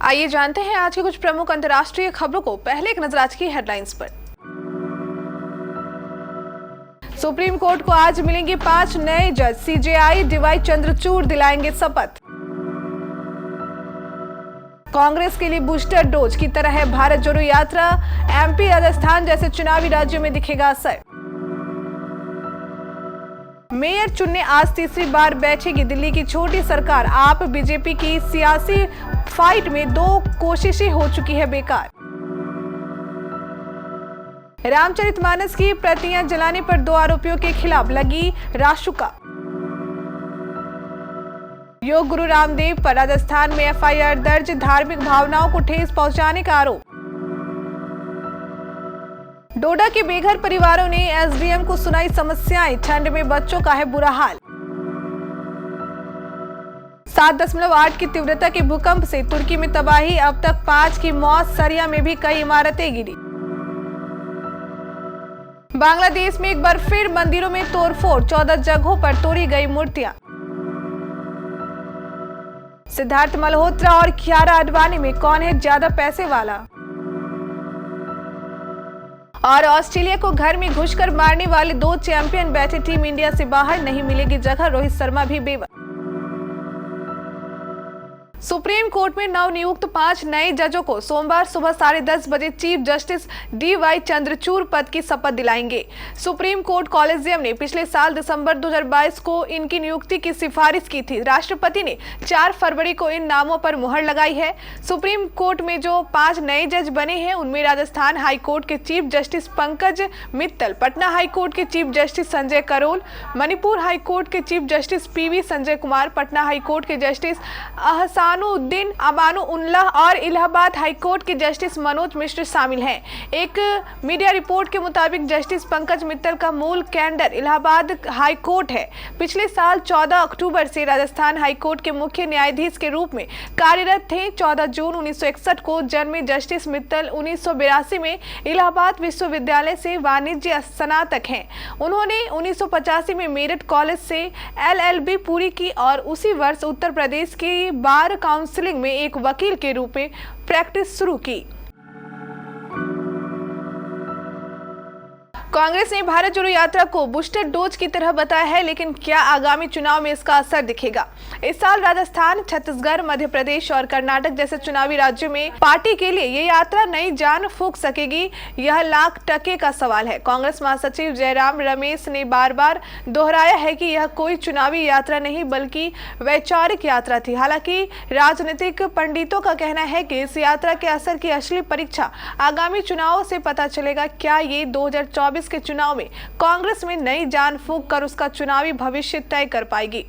आइए जानते हैं आज के कुछ प्रमुख अंतर्राष्ट्रीय खबरों को। पहले एक नजर आज की हेडलाइंस पर। सुप्रीम कोर्ट को आज मिलेंगे 5 नए जज। सीजेआई डीवाई चंद्रचूड़ दिलाएंगे शपथ। कांग्रेस के लिए बूस्टर डोज की तरह है भारत जोड़ो यात्रा। एमपी, राजस्थान जैसे चुनावी राज्यों में दिखेगा असर। मेयर चुनने आज तीसरी बार बैठेगी दिल्ली की छोटी सरकार। आप बीजेपी की सियासी फाइट में 2 कोशिशें हो चुकी है बेकार। रामचरितमानस की प्रतियां जलाने पर 2 आरोपियों के खिलाफ लगी रासुका। योग गुरु रामदेव पर राजस्थान में एफआईआर दर्ज। धार्मिक भावनाओं को ठेस पहुंचाने का आरोप। डोडा के बेघर परिवारों ने एसडीएम को सुनाई समस्याएं। ठंड में बच्चों का है बुरा हाल। 7.8 की तीव्रता के भूकंप से तुर्की में तबाही। अब तक 5 की मौत। सरिया में भी कई इमारतें गिरी। बांग्लादेश में एक बार फिर मंदिरों में तोड़फोड़। 14 जगहों पर तोड़ी गई मूर्तियां। सिद्धार्थ मल्होत्रा और कियारा आडवाणी में कौन है ज्यादा पैसे वाला। और ऑस्ट्रेलिया को घर में घुसकर मारने वाले 2 चैंपियन बैठे। टीम इंडिया से बाहर नहीं मिलेगी जगह। रोहित शर्मा भी बेबस। सुप्रीम कोर्ट में नवनियुक्त 5 नए जजों को सोमवार सुबह 10:30 बजे चीफ जस्टिस डीवाई चंद्रचूड़ पद की शपथ दिलाएंगे। सुप्रीम कोर्ट कॉलेजियम ने पिछले साल दिसंबर 2022 को इनकी नियुक्ति की सिफारिश की थी। राष्ट्रपति ने 4 फरवरी को इन नामों पर मुहर लगाई है। सुप्रीम कोर्ट में जो 5 नए जज बने हैं उनमें राजस्थान हाई कोर्ट के chief justice Pankaj Mittal, Patna high court के chief justice Sanjay Karol, Manipur high court के chief justice PV Sanjay Kumar, Patna high court के जस्टिस अहसानुद्दीन अबानु उल्लाह और इलाहाबाद हाईकोर्ट के जस्टिस मनोज मिश्र शामिल हैं। एक मीडिया रिपोर्ट के मुताबिक जस्टिस पंकज मित्तल का मूल कैडर इलाहाबाद हाईकोर्ट है। पिछले साल 14 अक्टूबर से राजस्थान हाईकोर्ट के मुख्य न्यायाधीश के रूप में कार्यरत थे। 14 जून 1961 को जन्मे जस्टिस मित्तल 1982 में इलाहाबाद विश्वविद्यालय से वाणिज्य स्नातक हैं। उन्होंने 1985 में मेरठ कॉलेज से एलएलबी पूरी की और उसी वर्ष उत्तर प्रदेश की बार काउंसिलिंग में एक वकील के रूप में प्रैक्टिस शुरू की। कांग्रेस ने भारत जोड़ो यात्रा को बूस्टर डोज की तरह बताया है, लेकिन क्या आगामी चुनाव में इसका असर दिखेगा? इस साल राजस्थान, छत्तीसगढ़, मध्य प्रदेश और कर्नाटक जैसे चुनावी राज्यों में पार्टी के लिए ये यात्रा नई जान फूंक सकेगी, यह लाख टके का सवाल है। कांग्रेस महासचिव जयराम रमेश ने बार बार दोहराया है कि यह कोई चुनावी यात्रा नहीं बल्कि वैचारिक यात्रा थी। हालांकि राजनीतिक पंडितों का कहना है कि इस यात्रा के असर की असली परीक्षा आगामी चुनावों से पता चलेगा। क्या ये 2024 के चुनाव में कांग्रेस में नई जान फूंक कर उसका चुनावी भविष्य तय कर पाएगी?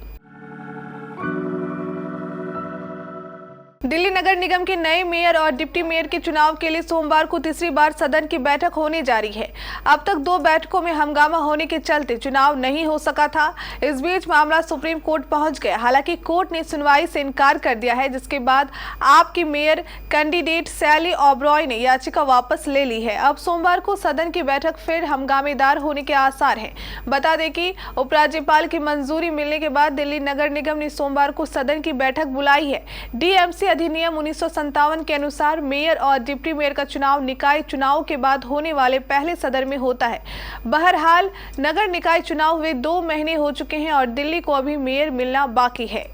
दिल्ली नगर निगम के नए मेयर और डिप्टी मेयर के चुनाव के लिए सोमवार को तीसरी बार सदन की बैठक होने जा रही है। अब तक 2 बैठकों में हंगामा होने के चलते चुनाव नहीं हो सका था। इस बीच मामला सुप्रीम कोर्ट पहुंच गया। हालांकि कोर्ट ने सुनवाई से इनकार कर दिया है, जिसके बाद आपकी मेयर कैंडिडेट सैली ओबरॉय ने याचिका वापस ले ली है। अब सोमवार को सदन की बैठक फिर हंगामेदार होने के आसार हैं। बता दें कि उपराज्यपाल की मंजूरी मिलने के बाद दिल्ली नगर निगम ने सोमवार को सदन की बैठक बुलाई है। डीएमसी अधिनियम 1957 के अनुसार मेयर और डिप्टी मेयर का चुनाव निकाय चुनाव के बाद होने वाले पहले सदन में होता है। बहरहाल नगर निकाय चुनाव हुए 2 महीने हो चुके हैं और दिल्ली को अभी मेयर मिलना बाकी है।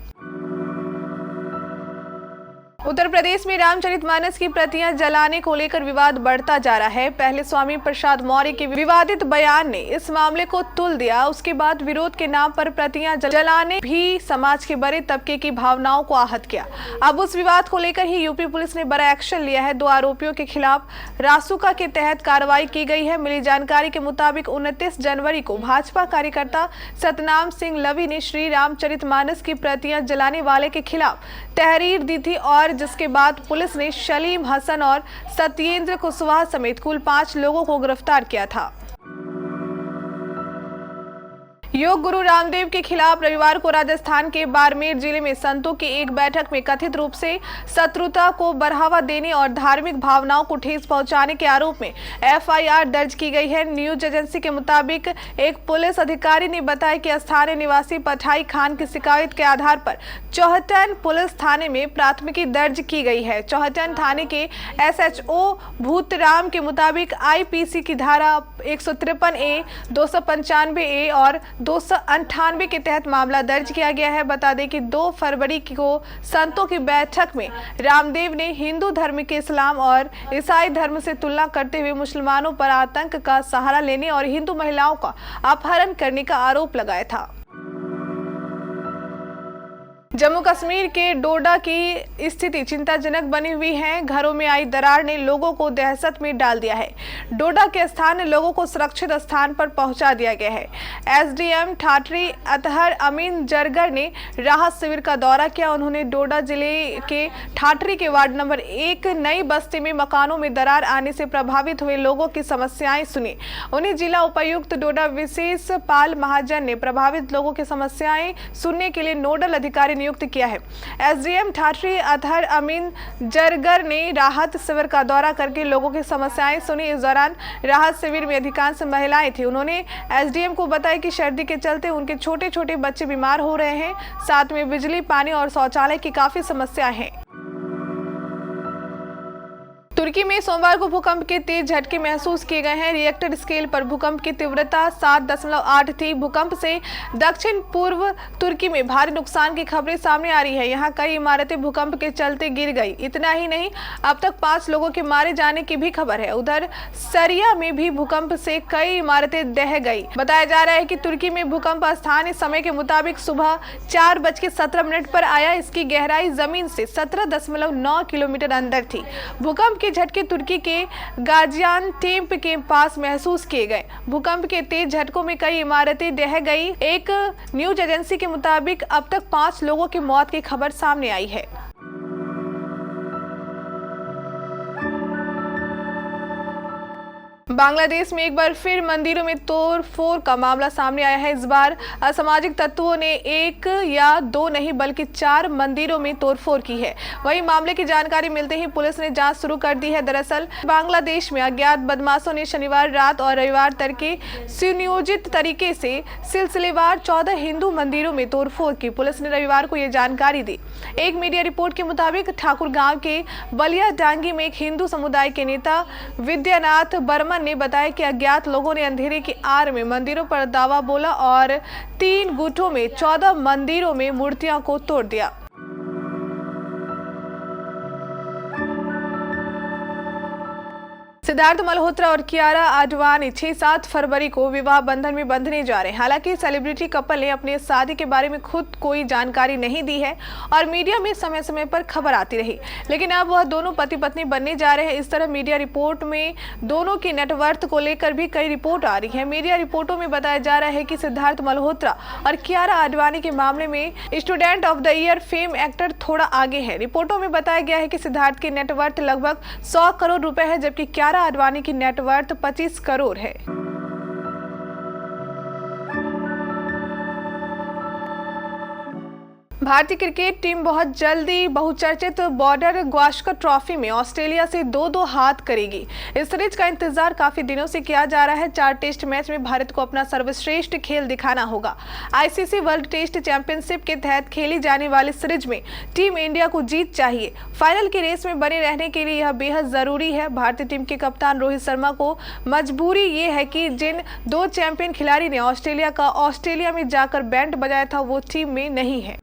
उत्तर प्रदेश में रामचरितमानस की प्रतियां जलाने को लेकर विवाद बढ़ता जा रहा है। पहले स्वामी प्रसाद मौर्य के विवादित बयान ने इस मामले को तुल दिया। उसके बाद विरोध के नाम पर प्रतियां जलाने भी समाज के बड़े तबके की भावनाओं को आहत किया। अब उस विवाद को लेकर ही यूपी पुलिस ने बड़ा एक्शन लिया है। 2 आरोपियों के खिलाफ रासुका के तहत कार्रवाई की गई है। मिली जानकारी के मुताबिक 29 जनवरी को भाजपा कार्यकर्ता सतनाम सिंह लवी ने श्री रामचरितमानस की प्रतियां जलाने वाले के खिलाफ तहरीर दी थी और जिसके बाद पुलिस ने सलीम हसन और सत्येंद्र कुशवाहा समेत कुल 5 लोगों को गिरफ्तार किया था। योग गुरु रामदेव के खिलाफ रविवार को राजस्थान के बाड़मेर जिले में संतों की एक बैठक में कथित रूप से शत्रुता को बढ़ावा देने और धार्मिक भावनाओं को ठेस पहुंचाने के आरोप में एफआईआर दर्ज की गई है। न्यूज एजेंसी के मुताबिक एक पुलिस अधिकारी ने बताया कि स्थानीय निवासी पठाई खान की शिकायत के आधार पर चौहटन पुलिस थाने में प्राथमिकी दर्ज की गई है। चौहटन थाने के एसएचओ भूतराम के मुताबिक आईपीसी की धारा 153A, 295A और 298 के तहत मामला दर्ज किया गया है। बता दें कि 2 फरवरी को संतों की बैठक में रामदेव ने हिंदू धर्म के इस्लाम और ईसाई धर्म से तुलना करते हुए मुसलमानों पर आतंक का सहारा लेने और हिंदू महिलाओं का अपहरण करने का आरोप लगाया था। जम्मू कश्मीर के डोडा की स्थिति चिंताजनक बनी हुई है। घरों में आई दरार ने लोगों को दहशत में डाल दिया है। डोडा के स्थानीय लोगों को सुरक्षित स्थान पर पहुंचा दिया गया है। एसडीएम ठाठरी अतहर अमीन जरगर ने राहत शिविर का दौरा किया। उन्होंने डोडा जिले के ठाठरी के वार्ड नंबर 1 नई बस्ती में मकानों में दरार आने से प्रभावित हुए लोगों की समस्याएं सुनी। उन्हें जिला उपायुक्त डोडा विशेष पाल महाजन ने प्रभावित लोगों की समस्याएं सुनने के लिए नोडल अधिकारी नियुक्त किया है। एसडीएम ठाठरी अतहर अमीन जरगर ने राहत शिविर का दौरा करके लोगों की समस्याएं सुनी। इस दौरान राहत शिविर में अधिकांश महिलाएं थी। उन्होंने एसडीएम को बताया कि सर्दी के चलते उनके छोटे छोटे बच्चे बीमार हो रहे हैं, साथ में बिजली, पानी और शौचालय की काफी समस्याएं हैं। तुर्की में सोमवार को भूकंप के तेज झटके महसूस किए गए हैं। रिएक्टर स्केल पर भूकंप की तीव्रता 7.8 थी। भूकंप से दक्षिण पूर्व तुर्की में भारी नुकसान की खबरें सामने आ रही है। यहां कई इमारतें भूकंप के चलते गिर गई। इतना ही नहीं, अब तक 5 लोगों के मारे जाने की भी खबर है। उधर सरिया में भी भूकंप से कई इमारतें ढह गई। बताया जा रहा है कि तुर्की में भूकंप स्थानीय समय के मुताबिक सुबह 4:17 पर आया। इसकी गहराई जमीन से 17.9 किलोमीटर अंदर थी। भूकंप के झटके तुर्की के गाजियानटेप के पास महसूस किए गए। भूकंप के तेज झटकों में कई इमारतें ढह गई। एक न्यूज एजेंसी के मुताबिक अब तक 5 लोगों की मौत की खबर सामने आई है। बांग्लादेश में एक बार फिर मंदिरों में तोड़फोड़ का मामला सामने आया है। इस बार असामाजिक तत्वों ने 1 या 2 नहीं बल्कि 4 मंदिरों में तोड़फोड़ की है। वहीं मामले की जानकारी मिलते ही पुलिस ने जांच शुरू कर दी है। दरअसल बांग्लादेश में अज्ञात बदमाशों ने शनिवार रात और रविवार तड़के सुनियोजित तरीके से सिलसिलेवार 14 हिंदू मंदिरों में तोड़फोड़ की। पुलिस ने रविवार को यह जानकारी दी। एक मीडिया रिपोर्ट के मुताबिक ठाकुर गांव के बलिया डांगी में एक हिंदू समुदाय के नेता विद्यानाथ बर्मन ने बताया कि अज्ञात लोगों ने अंधेरे की आड़ में मंदिरों पर दावा बोला और 3 गुटों में 14 मंदिरों में मूर्तियों को तोड़ दिया। सिद्धार्थ मल्होत्रा और कियारा आडवाणी 6-7 फरवरी को विवाह बंधन में बंधने जा रहे हैं। हालांकि सेलिब्रिटी कपल ने अपने शादी के बारे में खुद कोई जानकारी नहीं दी है और मीडिया में समय समय पर खबर आती रही, लेकिन अब वह दोनों पति पत्नी बनने जा रहे हैं। इस तरह मीडिया रिपोर्ट में दोनों की नेटवर्थ को लेकर भी कई रिपोर्ट आ रही है। मीडिया रिपोर्टों में बताया जा रहा है कि सिद्धार्थ मल्होत्रा और कियारा आडवाणी के मामले में student of the year fame actor थोड़ा आगे है। रिपोर्टों में बताया गया है कि सिद्धार्थ की नेटवर्थ लगभग 100 करोड़ रुपए है, जबकि कियारा आडवाणी की नेटवर्थ 25 करोड़ है। भारतीय क्रिकेट टीम बहुत जल्दी बहुचर्चित बॉर्डर गावस्कर ट्रॉफी में ऑस्ट्रेलिया से 2-2 हाथ करेगी। इस सीरीज का इंतजार काफी दिनों से किया जा रहा है। 4 टेस्ट मैच में भारत को अपना सर्वश्रेष्ठ खेल दिखाना होगा। आईसीसी वर्ल्ड टेस्ट चैंपियनशिप के तहत खेली जाने वाली सीरीज में टीम इंडिया को जीत चाहिए। फाइनल की रेस में बने रहने के लिए यह बेहद जरूरी है। भारतीय टीम के कप्तान रोहित शर्मा को मजबूरी ये है कि जिन 2 चैंपियन खिलाड़ी ने ऑस्ट्रेलिया में जाकर बैंड बजाया था वो टीम में नहीं है।